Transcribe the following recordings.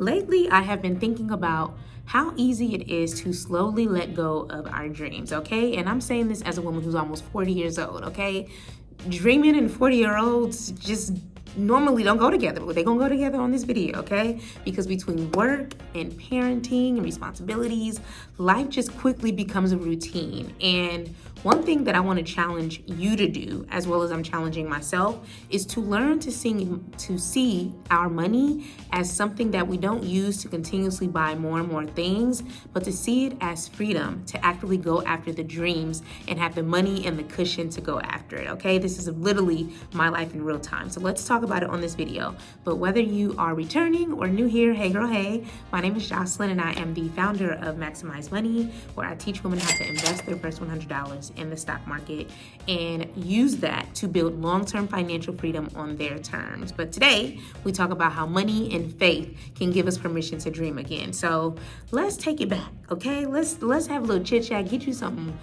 Lately, I have been thinking about how easy it is to slowly let go of our dreams, okay? And I'm saying this as a woman who's almost 40 years old, okay? Dreaming and 40-year-olds just normally don't go together, but they're gonna go together on this video, okay? Because between work and parenting and responsibilities, life just quickly becomes a routine. And one thing that I want to challenge you to do, as well as I'm challenging myself, is to learn to see our money as something that we don't use to continuously buy more and more things, but to see it as freedom to actively go after the dreams and have the money and the cushion to go after it, okay? This is literally my life in real time. So let's talk about it on this video. But whether you are returning or new here, hey girl, hey, my name is Joshlyn and I am the founder of Maximize Money, where I teach women how to invest their first $100 in the stock market and use that to build long-term financial freedom on their terms. But today we talk about how money and faith can give us permission to dream again. So let's take it back, okay? Let's have a little chit chat, get you something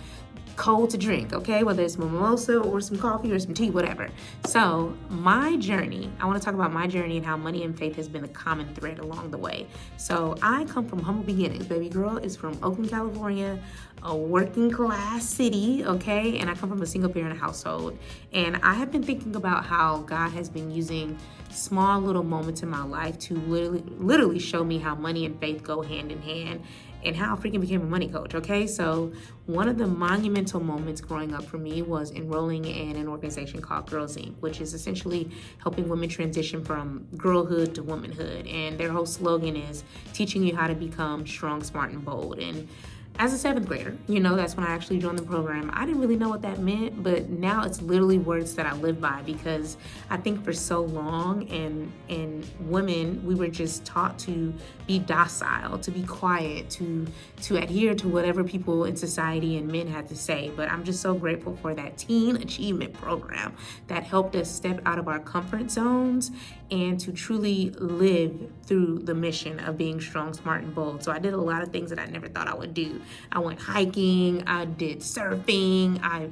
cold to drink, okay? Whether it's mimosa or some coffee or some tea, whatever. So my journey, I want to talk about my journey and how money and faith has been a common thread along the way. So I come from humble beginnings. Baby girl is from Oakland, California, a working class city, okay? And I come from a single parent household. And I have been thinking about how God has been using small little moments in my life to literally show me how money and faith go hand in hand, and how I freaking became a money coach, okay? So one of the monumental moments growing up for me was enrolling in an organization called Girls Inc., which is essentially helping women transition from girlhood to womanhood. And their whole slogan is teaching you how to become strong, smart, and bold. And as a seventh grader, that's when I actually joined the program. I didn't really know what that meant, but now it's literally words that I live by, because I think for so long and women, we were just taught to be docile, to be quiet, to adhere to whatever people in society and men had to say. But I'm just so grateful for that teen achievement program that helped us step out of our comfort zones and to truly live through the mission of being strong, smart, and bold. So I did a lot of things that I never thought I would do. I went hiking, I did surfing, I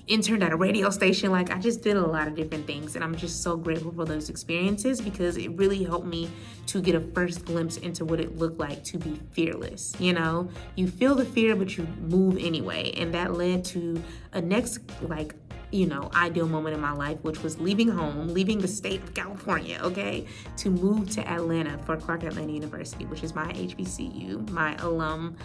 interned at a radio station. I just did a lot of different things. And I'm just so grateful for those experiences, because it really helped me to get a first glimpse into what it looked like to be fearless. You feel the fear, but you move anyway. And that led to a next, ideal moment in my life, which was leaving home, leaving the state of California, okay, to move to Atlanta for Clark Atlanta University, which is my HBCU, my alum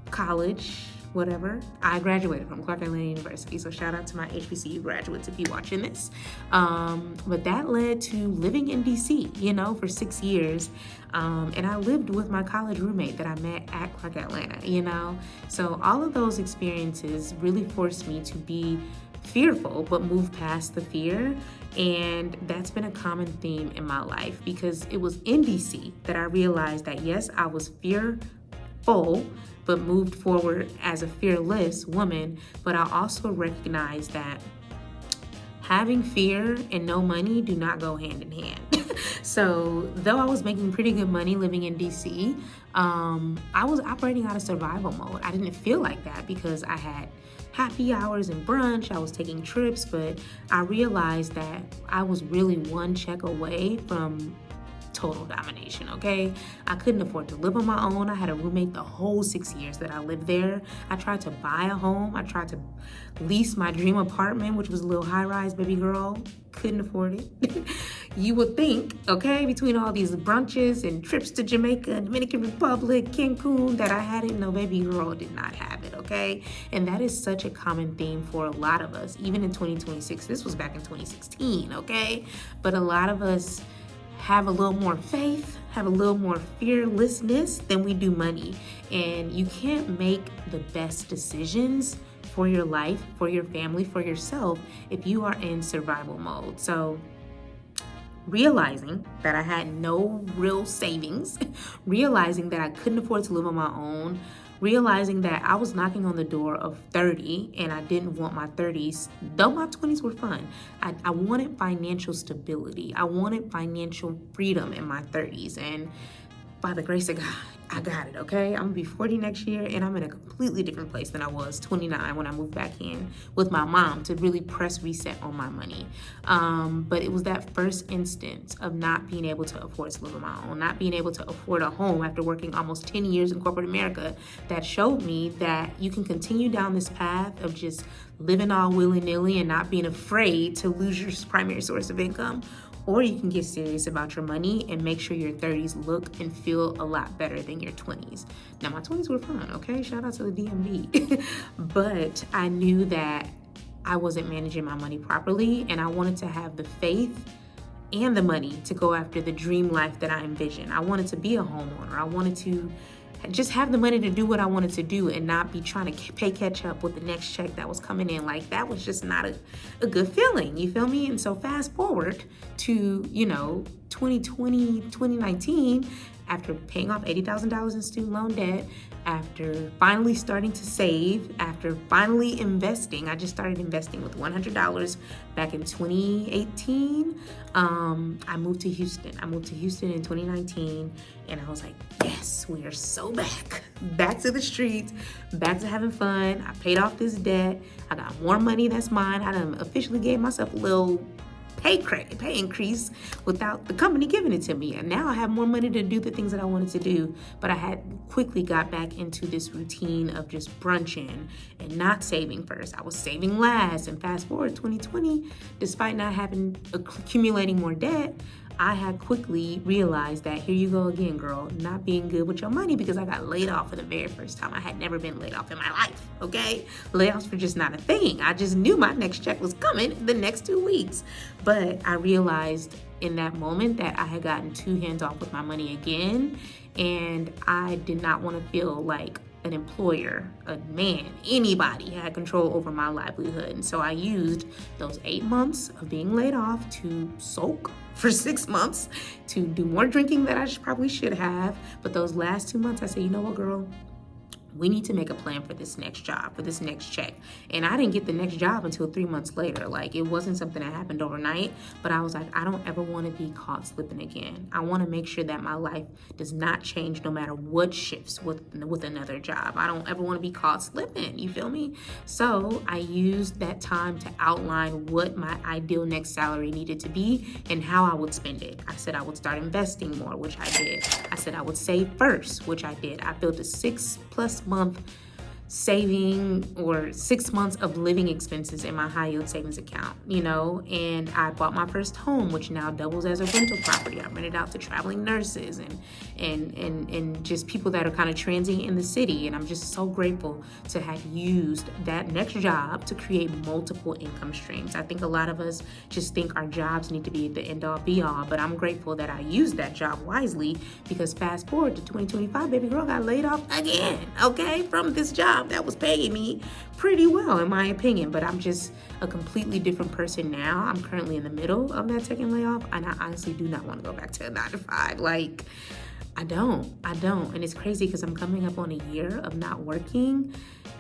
college, whatever. I graduated from Clark Atlanta University, so shout out to my HBCU graduates if you're watching this. But that led to living in DC, for 6 years. And I lived with my college roommate that I met at Clark Atlanta, So all of those experiences really forced me to be fearful, but move past the fear. And that's been a common theme in my life, because it was in DC that I realized that, yes, I was fearful, but moved forward as a fearless woman. But I also recognized that having fear and no money do not go hand in hand. So though I was making pretty good money living in DC, I was operating out of survival mode. I didn't feel like that, because I had happy hours and brunch, I was taking trips, but I realized that I was really one check away from total domination, okay? I couldn't afford to live on my own. I had a roommate the whole 6 years that I lived there. I tried to buy a home. I tried to lease my dream apartment, which was a little high-rise, baby girl. Couldn't afford it. You would think, okay, between all these brunches and trips to Jamaica, Dominican Republic, Cancun, that I had it. No, baby girl did not have it, okay? And that is such a common theme for a lot of us, even in 2026. This was back in 2016, okay? But a lot of us have a little more faith, have a little more fearlessness than we do money. And you can't make the best decisions for your life, for your family, for yourself, if you are in survival mode. So realizing that I had no real savings, realizing that I couldn't afford to live on my own, realizing that I was knocking on the door of 30 and I didn't want my 30s, though my 20s were fun. I wanted financial stability. I wanted financial freedom in my 30s. And by the grace of God, I got it, okay? I'm gonna be 40 next year, and I'm in a completely different place than I was 29 when I moved back in with my mom to really press reset on my money. But it was that first instance of not being able to afford to live on my own, not being able to afford a home after working almost 10 years in corporate America, that showed me that you can continue down this path of just living all willy-nilly and not being afraid to lose your primary source of income, or you can get serious about your money and make sure your 30s look and feel a lot better than your 20s. Now, my 20s were fun, okay? Shout out to the DMV. But I knew that I wasn't managing my money properly, and I wanted to have the faith and the money to go after the dream life that I envisioned. I wanted to be a homeowner. I wanted to just have the money to do what I wanted to do and not be trying to play catch up with the next check that was coming in. Like, that was just not a good feeling, you feel me? And so fast forward to, 2020, 2019, after paying off $80,000 in student loan debt, after finally starting to save, after finally investing. I just started investing with $100 back in 2018. I moved to Houston. I moved to Houston in 2019, and I was like, yes, we are so back to the streets, back to having fun. I paid off this debt. I got more money that's mine. I done officially gave myself a little pay increase without the company giving it to me. And now I have more money to do the things that I wanted to do. But I had quickly got back into this routine of just brunching and not saving first. I was saving last. And fast forward 2020, despite not accumulating more debt, I had quickly realized that here you go again, girl, not being good with your money, because I got laid off for the very first time. I had never been laid off in my life, okay? Layoffs were just not a thing. I just knew my next check was coming the next 2 weeks. But I realized in that moment that I had gotten too hands off with my money again, and I did not want to feel like an employer, a man, anybody had control over my livelihood. And so I used those 8 months of being laid off to sulk for 6 months, to do more drinking that I probably should have. But those last 2 months, I said, you know what, girl? We need to make a plan for this next job, for this next check. And I didn't get the next job until 3 months later. Like, it wasn't something that happened overnight, but I was like, I don't ever want to be caught slipping again. I want to make sure that my life does not change no matter what shifts with another job. I don't ever want to be caught slipping, you feel me? So I used that time to outline what my ideal next salary needed to be and how I would spend it. I said I would start investing more, which I did. I said I would save first, which I did. I built a 6+ month saving, or 6 months of living expenses in my high yield savings account, and I bought my first home, which now doubles as a rental property. I rented out to traveling nurses and just people that are kind of transient in the city. And I'm just so grateful to have used that next job to create multiple income streams. I think a lot of us just think our jobs need to be the end all be all, but I'm grateful that I used that job wisely, because fast forward to 2025, baby girl got laid off again, okay, from this job that was paying me pretty well, in my opinion. But I'm just a completely different person now. I'm currently in the middle of that second layoff, and I honestly do not want to go back to a 9 to 5. Like, I don't. And it's crazy because I'm coming up on a year of not working,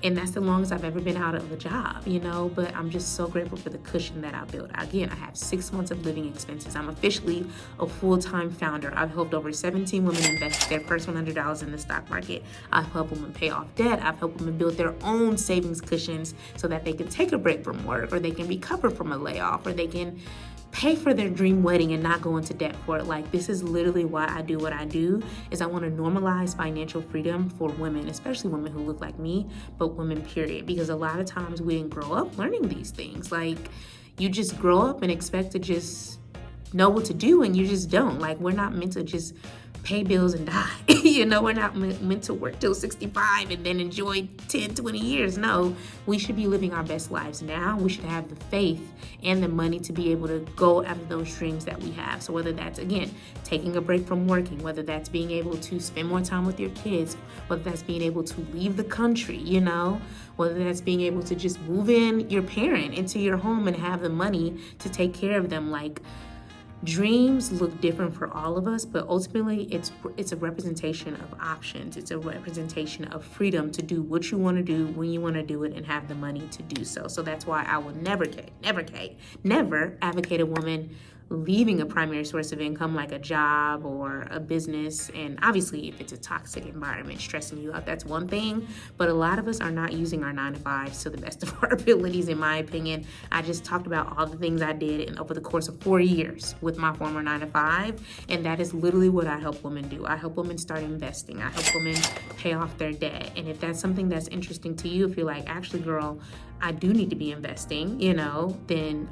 and that's the longest I've ever been out of a job, but I'm just so grateful for the cushion that I built. Again, I have 6 months of living expenses. I'm officially a full-time founder. I've helped over 17 women invest their first $100 in the stock market. I've helped women pay off debt. I've helped women build their own savings cushions so that they can take a break from work, or they can recover from a layoff, or they can pay for their dream wedding and not go into debt for it. Like, this is literally why I do what I do, is I want to normalize financial freedom for women, especially women who look like me, but women period. Because a lot of times we didn't grow up learning these things. Like, you just grow up and expect to just know what to do, and you just don't. Like, we're not meant to just pay bills and die. We're not meant to work till 65 and then enjoy 10, 20 years. No, we should be living our best lives now. We should have the faith and the money to be able to go after those dreams that we have. So whether that's, again, taking a break from working, whether that's being able to spend more time with your kids, whether that's being able to leave the country, whether that's being able to just move in your parent into your home and have the money to take care of them. Like, dreams look different for all of us, but ultimately it's a representation of options. It's a representation of freedom to do what you want to do when you want to do it and have the money to do so. So that's why I would never advocate a woman leaving a primary source of income like a job or a business. And obviously, if it's a toxic environment stressing you out, that's one thing. But a lot of us are not using our 9 to 5s to the best of our abilities, in my opinion. I just talked about all the things I did over the course of 4 years with my former 9 to 5. And that is literally what I help women do. I help women start investing. I help women pay off their debt. And if that's something that's interesting to you, if you're like, actually, girl, I do need to be investing, then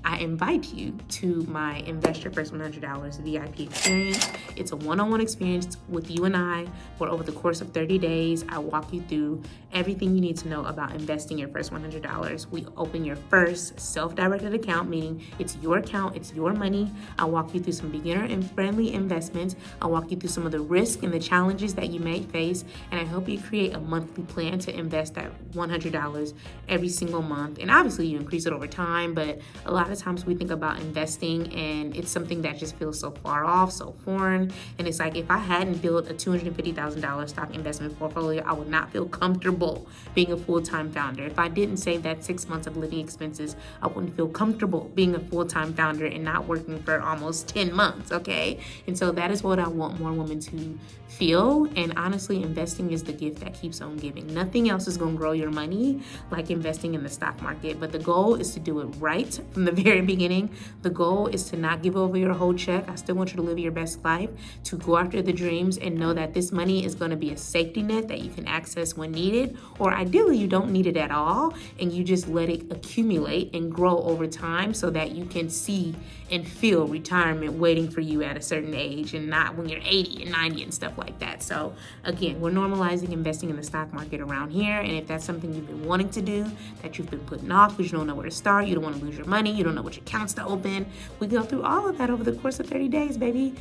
I invite you to my Invest Your First $100 VIP experience. It's a one-on-one experience with you and I, where over the course of 30 days, I walk you through everything you need to know about investing your first $100. We open your first self-directed account, meaning it's your account, it's your money. I walk you through some beginner and friendly investments. I walk you through some of the risks and the challenges that you may face, and I help you create a monthly plan to invest that $100 every single month. And obviously, you increase it over time, but a lot of times we think about investing and it's something that just feels so far off, so foreign. And it's like, if I hadn't built a $250,000 stock investment portfolio, I would not feel comfortable being a full-time founder. If I didn't save that 6 months of living expenses, I wouldn't feel comfortable being a full-time founder and not working for almost 10 months, okay? And so that is what I want more women to feel. And honestly, investing is the gift that keeps on giving. Nothing else is going to grow your money like investing in the stock market. But the goal is to do it right from the very beginning. The goal is to not give over your whole check. I still want you to live your best life, to go after the dreams and know that this money is going to be a safety net that you can access when needed, or ideally you don't need it at all and you just let it accumulate and grow over time so that you can see and feel retirement waiting for you at a certain age and not when you're 80 and 90 and stuff like that. So again, we're normalizing investing in the stock market around here. And if that's something you've been wanting to do, that you've been putting off because you don't know where to start, you don't want to lose your money, you don't know which accounts to open, we go through all of that over the course of 30 days, baby.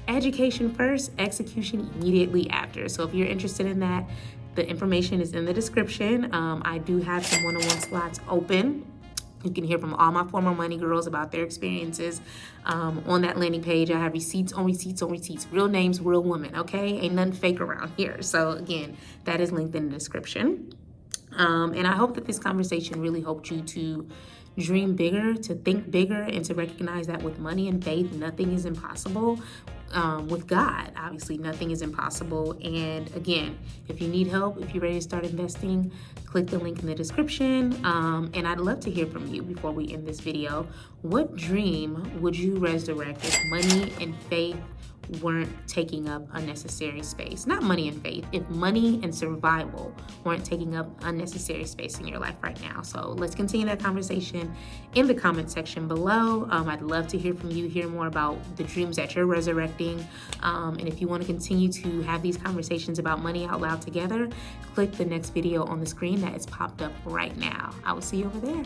Education first, execution immediately after. So if you're interested in that, the information is in the description. I do have some one-on-one slots open. You can hear from all my former money girls about their experiences on that landing page. I have receipts on receipts on receipts, real names, real women, okay? Ain't nothing fake around here. So again, that is linked in the description. And I hope that this conversation really helped you to dream bigger, to think bigger, and to recognize that with money and faith, nothing is impossible. With God, obviously, nothing is impossible. And again, if you need help, if you're ready to start investing, click the link in the description. And I'd love to hear from you before we end this video. What dream would you resurrect if money and faith weren't taking up unnecessary space? Not money and faith, if money and survival weren't taking up unnecessary space in your life right now. So let's continue that conversation in the comment section below. I'd love to hear from you, hear more about the dreams that you're resurrecting. And if you want to continue to have these conversations about money out loud together, click the next video on the screen that is popped up right now. I will see you over there.